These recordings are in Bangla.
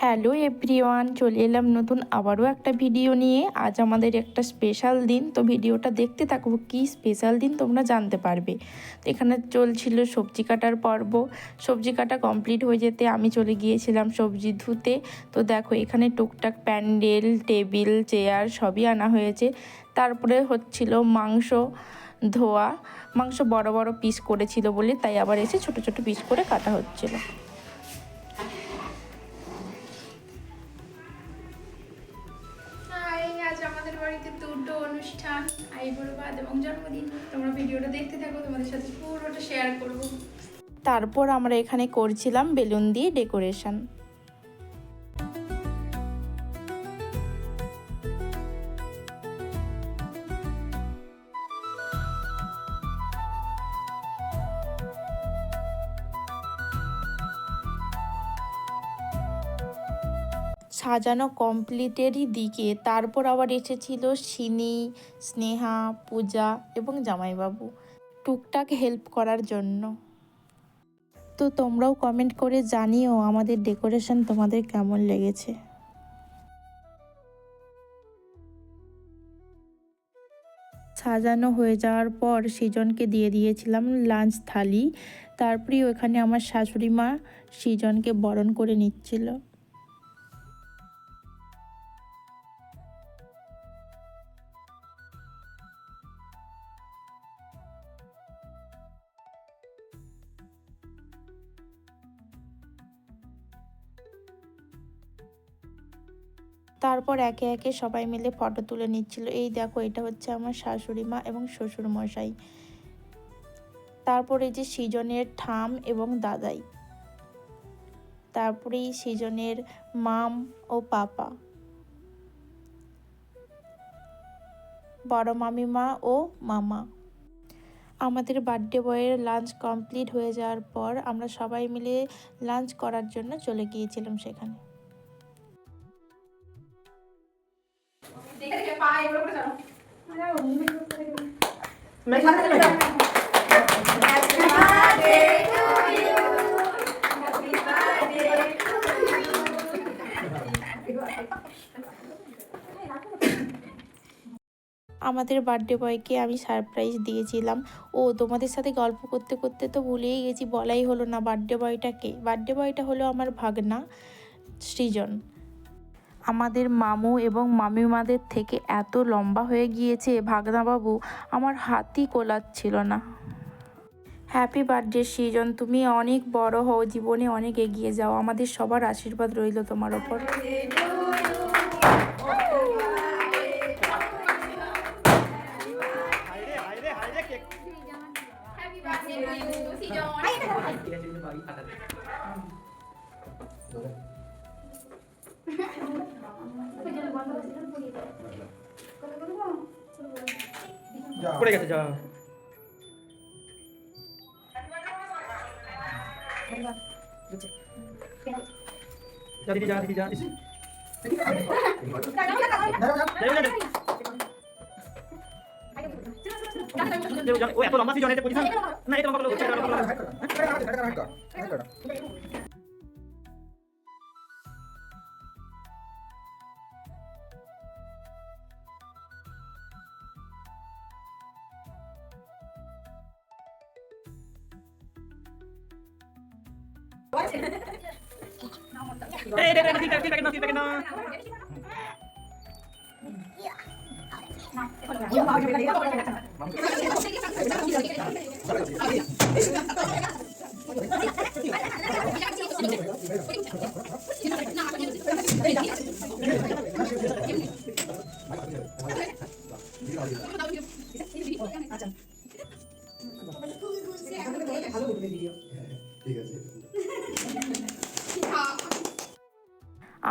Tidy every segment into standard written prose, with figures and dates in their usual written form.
হ্যালো এভরিওয়ান, চলে এলাম নতুন আবারও একটা ভিডিও নিয়ে। আজ আমাদের একটা স্পেশাল দিন, তো ভিডিওটা দেখতে থাকবো। কি স্পেশাল দিন তোমরা জানতে পারবে। তো এখানে চলছিল সবজি কাটার পর্ব। সবজি কাটা কমপ্লিট হয়ে যেতে আমি চলে গিয়েছিলাম সবজি ধুতে। তো দেখো এখানে টুকটাক প্যান্ডেল, টেবিল, চেয়ার সবই আনা হয়েছে। তারপরে হচ্ছিল মাংস ধোয়া। মাংস বড় বড় পিস করেছিল বলে তাই আবার এসে ছোট ছোট পিস করে কাটা হচ্ছিল। আজ আমাদের বাড়িতে দুটো অনুষ্ঠান, আইবুড়ো ভাত এবং জন্মদিন। তোমরা ভিডিওটা দেখতে থাকো, তোমাদের সাথে পুরোটা শেয়ার করব। তারপর আমরা এখানে করছিলাম বেলুন দিয়ে ডেকোরেশন। সাজানো কমপ্লিটেরই দিকে তারপর আবার এসেছিল সিনি, স্নেহা, পূজা এবং জামাইবাবু টুকটাক হেল্প করার জন্য। তো তোমরাও কমেন্ট করে জানিও আমাদের ডেকোরেশন তোমাদের কেমন লেগেছে। সাজানো হয়ে যাওয়ার পর সৃজনকে দিয়ে দিয়েছিলাম লাঞ্চ থালি। তারপরে ওখানে আমার শাশুড়ি মা সৃজনকে বরণ করে নিচ্ছিল। তারপর একে একে সবাই মিলে ফটো তুলে নিচ্ছিল। এই দেখো, এটা হচ্ছে আমার শাশুড়ি মা এবং শ্বশুর মশাই। তারপরে যে সৃজনের ঠাম এবং দাদাই, তারপরে সৃজনের মাম ও পাপা, বড় মামিমা ও মামা। আমাদের বার্থডে বয়ের লাঞ্চ কমপ্লিট হয়ে যাওয়ার পর আমরা সবাই মিলে লাঞ্চ করার জন্য চলে গিয়েছিলাম সেখানে। আমাদের বার্থডে বয়কে আমি সারপ্রাইজ দিয়েছিলাম। ও তোমাদের সাথে গল্প করতে করতে তো ভুলেই গেছি, বলাই হলো না বার্থডে বয়টাকে। বার্থডে বয়টা হলো আমার ভাগনা সৃজন। আমাদের মামু এবং মামিমাদের থেকে এত লম্বা হয়ে গিয়েছে ভাগনাবাবু, আমার হাতই কোলাচ্ছিল না। হ্যাপি বার্থডে সৃজন, তুমি অনেক বড় হও, জীবনে অনেক এগিয়ে যাও। আমাদের সবার আশীর্বাদ রইল তোমার ওপর। পড়ে গেছে যা। যা দিদি যা, দিদি যা। ও এত লম্বা সিজন, এতে পজিশন না, এটা লম্বা করলে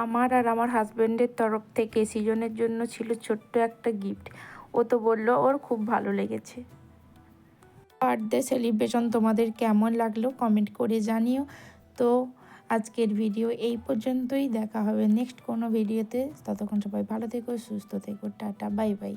আমার আর আমার হাজব্যান্ডের তরফ থেকে সৃজনের জন্য ছিল ছোট্ট একটা গিফট। ও তো বললো ওর খুব ভালো লেগেছে। বার্থডে সেলিব্রেশন তোমাদের কেমন লাগলো কমেন্ট করে জানিও। তো আজকের ভিডিও এই পর্যন্তই, দেখা হবে নেক্সট কোনো ভিডিওতে। ততক্ষণ সবাই ভালো থেকো, সুস্থ থেকো, টাটা, বাই বাই।